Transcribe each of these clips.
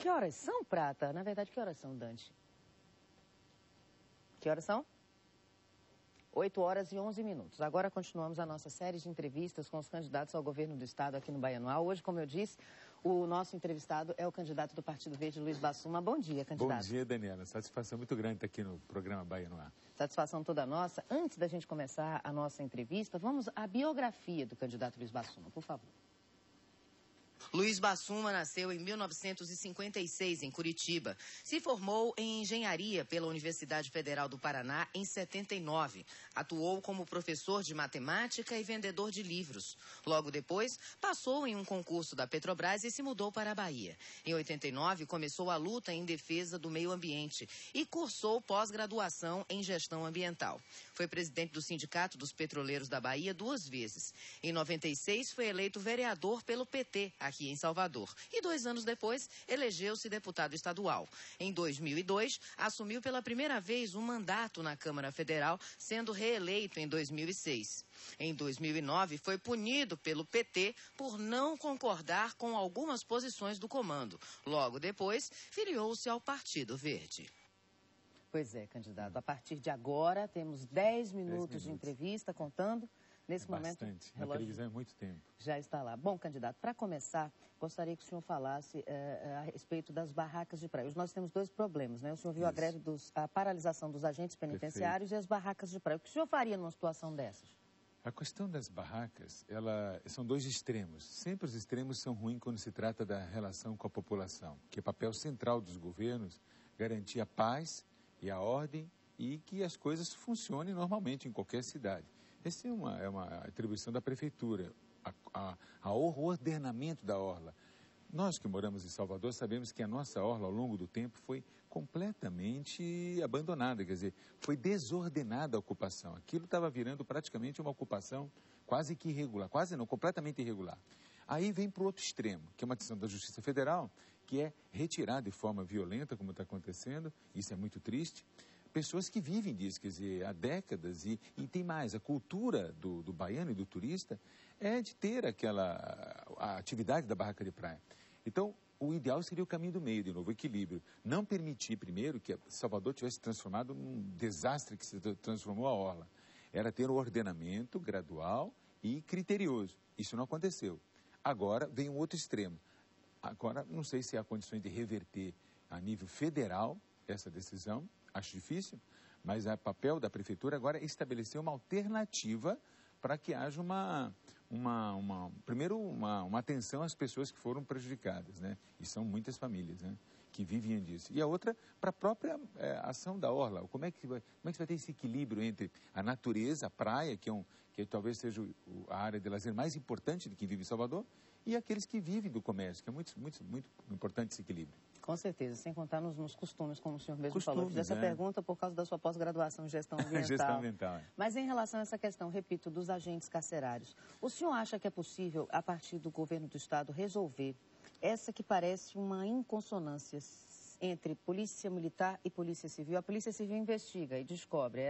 Que horas são, Prata? Na verdade, que horas são, Dante? Que horas são? 8 horas e 11 minutos. Agora continuamos a nossa série de entrevistas com os candidatos ao governo do estado aqui no Baianoá. Hoje, como eu disse, o nosso entrevistado é o candidato do Partido Verde, Luiz Bassuma. Bom dia, candidato. Bom dia, Daniela. Satisfação muito grande estar aqui no programa Baianoá. Satisfação toda nossa. Antes da gente começar a nossa entrevista, vamos à biografia do candidato Luiz Bassuma, por favor. Luiz Bassuma nasceu em 1956, em Curitiba. Se formou em engenharia pela Universidade Federal do Paraná em 79. Atuou como professor de matemática e vendedor de livros. Logo depois, passou em um concurso da Petrobras e se mudou para a Bahia. Em 89, começou a luta em defesa do meio ambiente e cursou pós-graduação em gestão ambiental. Foi presidente do Sindicato dos Petroleiros da Bahia 2 vezes. Em 96, foi eleito vereador pelo PT, aqui em Salvador. E 2 anos depois, elegeu-se deputado estadual. Em 2002, assumiu pela primeira vez um mandato na Câmara Federal, sendo reeleito em 2006. Em 2009, foi punido pelo PT por não concordar com algumas posições do comando. Logo depois, filiou-se ao Partido Verde. Pois é, candidato. A partir de agora, temos 10 minutos de entrevista, contando. Nesse momento, bastante. Na televisão é muito tempo. Já está lá. Bom, candidato, para começar, gostaria que o senhor falasse a respeito das barracas de praia. Hoje nós temos 2 problemas, né? O senhor viu a paralisação dos agentes penitenciários. Perfeito. E as barracas de praia. O que o senhor faria numa situação dessas? A questão das barracas, são 2 extremos. Sempre os extremos são ruins quando se trata da relação com a população, que é papel central dos governos garantir a paz e a ordem e que as coisas funcionem normalmente em qualquer cidade. Essa é uma atribuição da prefeitura, o ordenamento da orla. Nós que moramos em Salvador sabemos que a nossa orla, ao longo do tempo, foi completamente abandonada, quer dizer, foi desordenada a ocupação. Aquilo estava virando praticamente uma ocupação quase que irregular, quase não, completamente irregular. Aí vem para o outro extremo, que é uma decisão da Justiça Federal, que é retirar de forma violenta, como está acontecendo, isso é muito triste, pessoas que vivem disso, quer dizer, há décadas, e tem mais, a cultura do baiano e do turista é de ter a atividade da barraca de praia. Então, o ideal seria o caminho do meio, de novo, o equilíbrio. Não permitir, primeiro, que Salvador tivesse transformado num desastre que se transformou a orla. Era ter um ordenamento gradual e criterioso. Isso não aconteceu. Agora vem um outro extremo. Agora, não sei se há condições de reverter a nível federal essa decisão, acho difícil, mas o papel da prefeitura agora é estabelecer uma alternativa para que haja primeiro uma atenção às pessoas que foram prejudicadas, né? E são muitas famílias, né, que vivem disso. E a outra, para a própria ação da orla. Como é que vai ter esse equilíbrio entre a natureza, a praia, que talvez seja a área de lazer mais importante de quem vive em Salvador, e aqueles que vivem do comércio, que é muito, muito, muito importante esse equilíbrio. Com certeza, sem contar nos costumes, como o senhor mesmo falou. Fiz essa pergunta por causa da sua pós-graduação em gestão ambiental. Gestão ambiental, é. Mas em relação a essa questão, repito, dos agentes carcerários, o senhor acha que é possível, a partir do governo do estado, resolver essa que parece uma inconsonância entre polícia militar e polícia civil? A polícia civil investiga e descobre,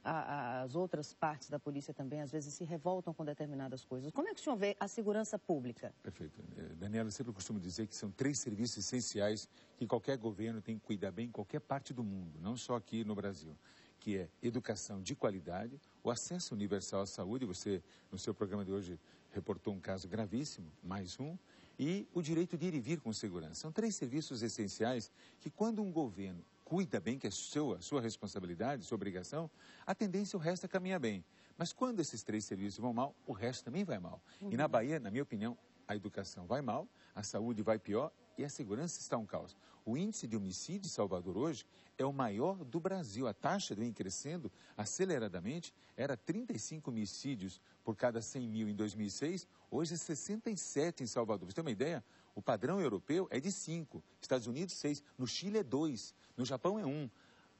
as outras partes da polícia também às vezes se revoltam com determinadas coisas. Como é que o senhor vê a segurança pública? Perfeito. Daniela, eu sempre costumo dizer que são 3 serviços essenciais que qualquer governo tem que cuidar bem em qualquer parte do mundo, não só aqui no Brasil, que é educação de qualidade, o acesso universal à saúde, você no seu programa de hoje reportou um caso gravíssimo, mais um, e o direito de ir e vir com segurança. São 3 serviços essenciais que, quando um governo cuida bem, que é sua responsabilidade, sua obrigação, a tendência o resto é caminhar bem. Mas quando esses 3 serviços vão mal, o resto também vai mal. E na Bahia, na minha opinião, a educação vai mal, a saúde vai pior e a segurança está um caos. O índice de homicídio em Salvador hoje é o maior do Brasil. A taxa vem crescendo aceleradamente. Era 35 homicídios por cada 100 mil em 2006. Hoje é 67 em Salvador. Você tem uma ideia? O padrão europeu é de 5. Estados Unidos, 6. No Chile é 2. No Japão é 1.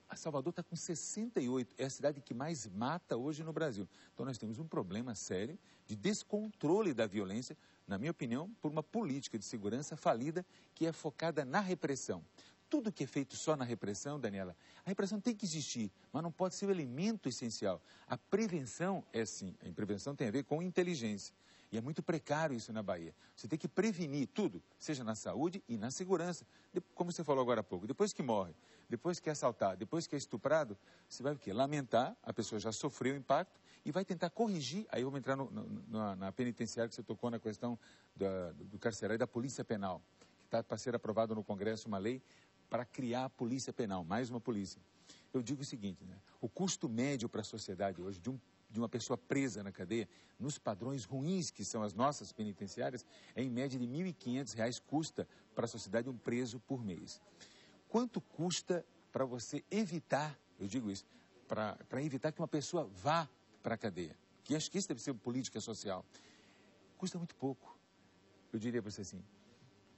A Salvador está com 68. É a cidade que mais mata hoje no Brasil. Então nós temos um problema sério de descontrole da violência, na minha opinião, por uma política de segurança falida que é focada na repressão. Tudo que é feito só na repressão, Daniela, a repressão tem que existir, mas não pode ser o elemento essencial. A prevenção é sim, a prevenção tem a ver com inteligência. E é muito precário isso na Bahia. Você tem que prevenir tudo, seja na saúde e na segurança. Como você falou agora há pouco, depois que morre, depois que é assaltado, depois que é estuprado, você vai o quê? Lamentar, a pessoa já sofreu o impacto e vai tentar corrigir. Aí vamos entrar na penitenciária, que você tocou na questão do carcerário e da polícia penal. Que está para ser aprovado no Congresso uma lei para criar a polícia penal, mais uma polícia. Eu digo o seguinte, né? O custo médio para a sociedade hoje de uma pessoa presa na cadeia, nos padrões ruins que são as nossas penitenciárias, é em média de R$ 1.500 custa para a sociedade um preso por mês. Quanto custa para você evitar, eu digo isso, para evitar que uma pessoa vá para a cadeia? Que acho que isso deve ser política social. Custa muito pouco. Eu diria para você assim,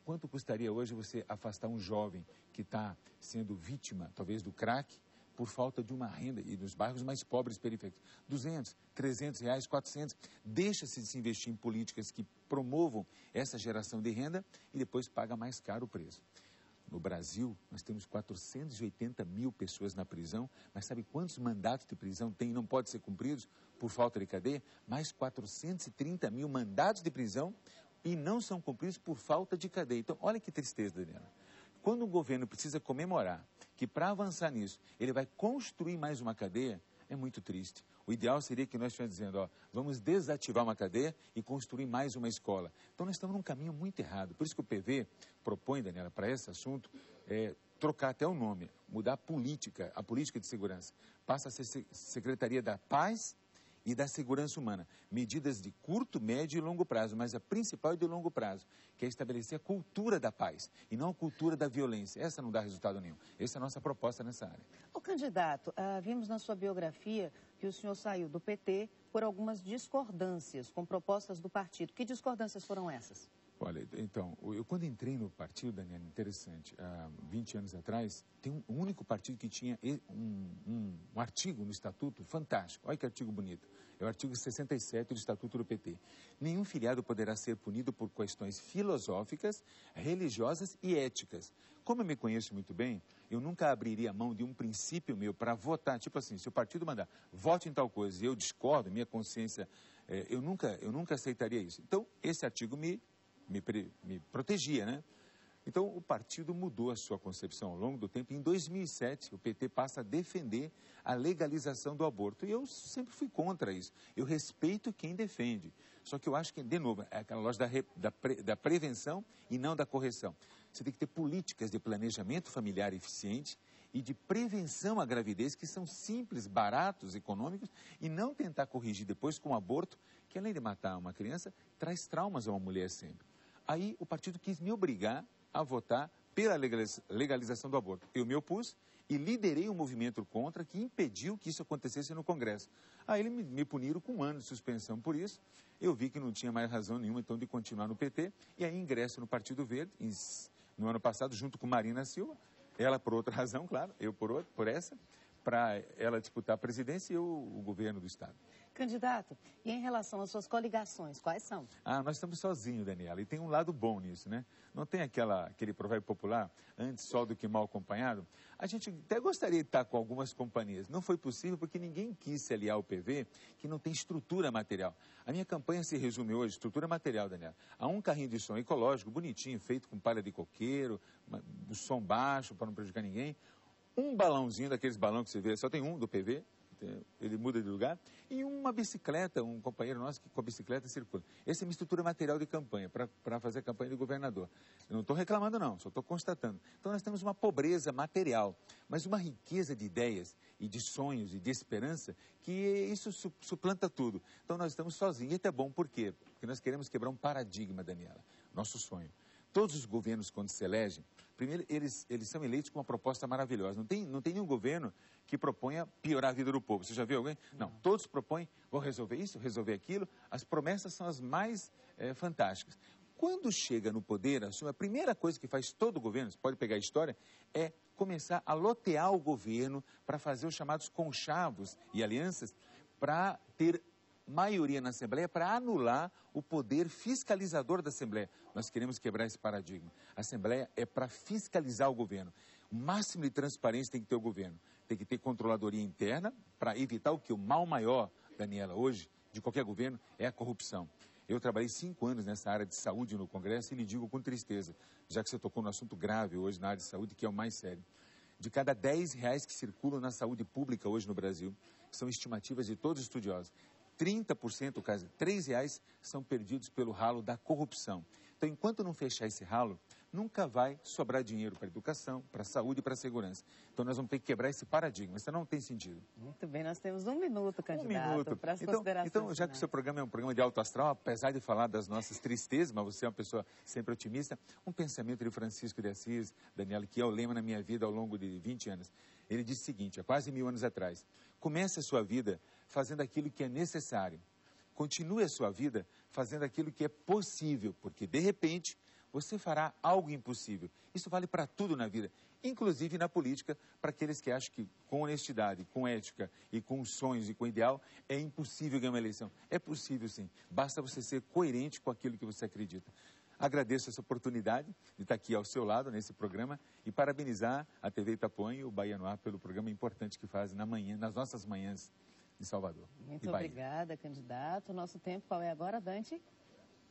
quanto custaria hoje você afastar um jovem que está sendo vítima, talvez, do crack, por falta de uma renda, e nos bairros mais pobres periféricos? 200, 300 reais, 400. Deixa-se de se investir em políticas que promovam essa geração de renda e depois paga mais caro o preço. No Brasil, nós temos 480 mil pessoas na prisão, mas sabe quantos mandatos de prisão tem e não podem ser cumpridos por falta de cadeia? Mais 430 mil mandatos de prisão e não são cumpridos por falta de cadeia. Então, olha que tristeza, Daniela. Quando o governo precisa comemorar que, para avançar nisso, ele vai construir mais uma cadeia, é muito triste. O ideal seria que nós estivéssemos dizendo, ó, vamos desativar uma cadeia e construir mais uma escola. Então, nós estamos num caminho muito errado. Por isso que o PV propõe, Daniela, para esse assunto, trocar até o nome, mudar a política de segurança. Passa a ser Secretaria da Paz e da Segurança Humana. Medidas de curto, médio e longo prazo, mas a principal é de longo prazo, que é estabelecer a cultura da paz e não a cultura da violência. Essa não dá resultado nenhum. Essa é a nossa proposta nessa área. Ô candidato, vimos na sua biografia que o senhor saiu do PT por algumas discordâncias com propostas do partido. Que discordâncias foram essas? Olha, então, eu quando entrei no partido, Daniela, interessante, há 20 anos atrás, tem um único partido que tinha um artigo no estatuto fantástico. Olha que artigo bonito. É o artigo 67 do estatuto do PT. Nenhum filiado poderá ser punido por questões filosóficas, religiosas e éticas. Como eu me conheço muito bem, eu nunca abriria a mão de um princípio meu para votar. Tipo assim, se o partido mandar, vote em tal coisa e eu discordo, minha consciência, eu nunca aceitaria isso. Então, esse artigo me protegia, né? Então, o partido mudou a sua concepção ao longo do tempo. Em 2007, o PT passa a defender a legalização do aborto. E eu sempre fui contra isso. Eu respeito quem defende. Só que eu acho que, de novo, é aquela lógica da prevenção e não da correção. Você tem que ter políticas de planejamento familiar eficiente e de prevenção à gravidez, que são simples, baratos, econômicos, e não tentar corrigir depois com o aborto, que além de matar uma criança, traz traumas a uma mulher sempre. Aí o partido quis me obrigar a votar pela legalização do aborto. Eu me opus e liderei um movimento contra que impediu que isso acontecesse no Congresso. Aí eles me puniram com 1 ano de suspensão por isso. Eu vi que não tinha mais razão nenhuma, então, de continuar no PT. E aí ingresso no Partido Verde, no ano passado, junto com Marina Silva. Ela por outra razão, claro, eu por essa, para ela disputar a presidência e eu o governo do Estado. Candidato, e em relação às suas coligações, quais são? Nós estamos sozinhos, Daniela, e tem um lado bom nisso, né? Não tem aquele provérbio popular, antes só do que mal acompanhado? A gente até gostaria de estar com algumas companhias. Não foi possível porque ninguém quis se aliar ao PV, que não tem estrutura material. A minha campanha se resume hoje, estrutura material, Daniela, a um carrinho de som ecológico, bonitinho, feito com palha de coqueiro, do som baixo, para não prejudicar ninguém, um balãozinho, daqueles balões que você vê, só tem um do PV, ele muda de lugar, e uma bicicleta, um companheiro nosso que com a bicicleta circula. Essa é a minha estrutura material de campanha, para fazer a campanha de governador. Eu não estou reclamando não, só estou constatando. Então nós temos uma pobreza material, mas uma riqueza de ideias e de sonhos e de esperança, que isso suplanta tudo. Então nós estamos sozinhos, e até bom, por quê? Porque nós queremos quebrar um paradigma, Daniela, nosso sonho. Todos os governos, quando se elegem, primeiro, eles são eleitos com uma proposta maravilhosa. Não tem nenhum governo que proponha piorar a vida do povo. Você já viu alguém? Não, todos propõem, vou resolver isso, resolver aquilo. As promessas são as mais fantásticas. Quando chega no poder, a primeira coisa que faz todo governo, você pode pegar a história, é começar a lotear o governo para fazer os chamados conchavos e alianças para ter maioria na Assembleia para anular o poder fiscalizador da Assembleia. Nós queremos quebrar esse paradigma. A Assembleia é para fiscalizar o governo. O máximo de transparência tem que ter o governo. Tem que ter controladoria interna para evitar o que? O mal maior, Daniela, hoje, de qualquer governo, é a corrupção. Eu trabalhei 5 anos nessa área de saúde no Congresso e lhe digo com tristeza, já que você tocou no assunto grave hoje na área de saúde, que é o mais sério. De cada R$10 que circulam na saúde pública hoje no Brasil, são estimativas de todos os estudiosos, 30%, quase R$3, são perdidos pelo ralo da corrupção. Então, enquanto não fechar esse ralo, nunca vai sobrar dinheiro para a educação, para a saúde e para a segurança. Então, nós vamos ter que quebrar esse paradigma. Isso não tem sentido. Muito bem, nós temos 1 minuto, candidato, para as considerações. Então, já que o seu programa é um programa de alto astral, apesar de falar das nossas tristezas, mas você é uma pessoa sempre otimista, um pensamento de Francisco de Assis, Daniela, que é o lema na minha vida ao longo de 20 anos. Ele disse o seguinte, há quase 1000 anos atrás, comece a sua vida fazendo aquilo que é necessário. Continue a sua vida fazendo aquilo que é possível, porque, de repente, você fará algo impossível. Isso vale para tudo na vida, inclusive na política, para aqueles que acham que com honestidade, com ética e com sonhos e com ideal, é impossível ganhar uma eleição. É possível sim, basta você ser coerente com aquilo que você acredita. Agradeço essa oportunidade de estar aqui ao seu lado nesse programa e parabenizar a TV Itapuã e o Bahia no Ar pelo programa importante que fazem nas nossas manhãs de Salvador. Muito obrigada, candidato. Nosso tempo qual é agora, Dante?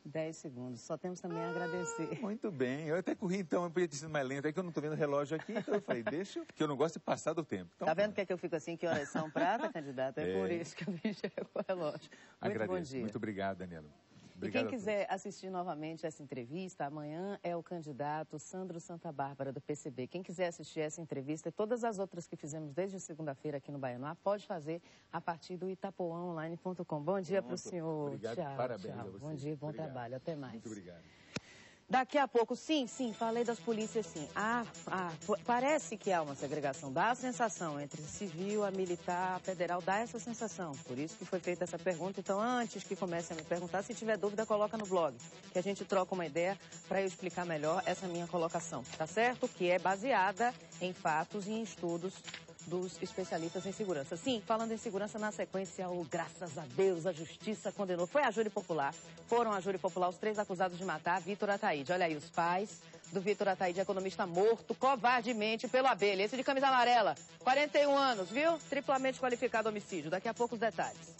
10 segundos. Só temos também a agradecer. Muito bem. Eu até corri, então, eu podia ter sido mais lento. É que eu não estou vendo o relógio aqui, então eu falei, deixa, porque eu não gosto de passar do tempo. Então, tá vendo que é que eu fico assim, que horas são prata, candidato? É por isso que eu enxergo o relógio. Muito bom dia. Muito obrigado, Daniela. Obrigado. E quem quiser assistir novamente essa entrevista, amanhã é o candidato Sandro Santa Bárbara, do PCB. Quem quiser assistir essa entrevista e todas as outras que fizemos desde segunda-feira aqui no Bahia no Ar, pode fazer a partir do itapuaonline.com. Bom dia para o senhor. Obrigado, tchau, parabéns tchau. a você. Bom dia, bom trabalho. Até mais. Muito obrigado. Daqui a pouco, sim, falei das polícias, sim. Parece que há uma segregação, dá a sensação entre civil, a militar, a federal, dá essa sensação. Por isso que foi feita essa pergunta. Então, antes que comece a me perguntar, se tiver dúvida, coloca no blog, que a gente troca uma ideia para eu explicar melhor essa minha colocação, tá certo? Que é baseada em fatos e em estudos dos especialistas em segurança. Sim, falando em segurança, na sequência, graças a Deus, a justiça condenou. Foi a júri popular. Foram a júri popular os 3 acusados de matar Vitor Ataíde. Olha aí, os pais do Vitor Ataíde, economista morto covardemente pelo Abelha. Esse de camisa amarela, 41 anos, viu? Triplamente qualificado homicídio. Daqui a pouco os detalhes.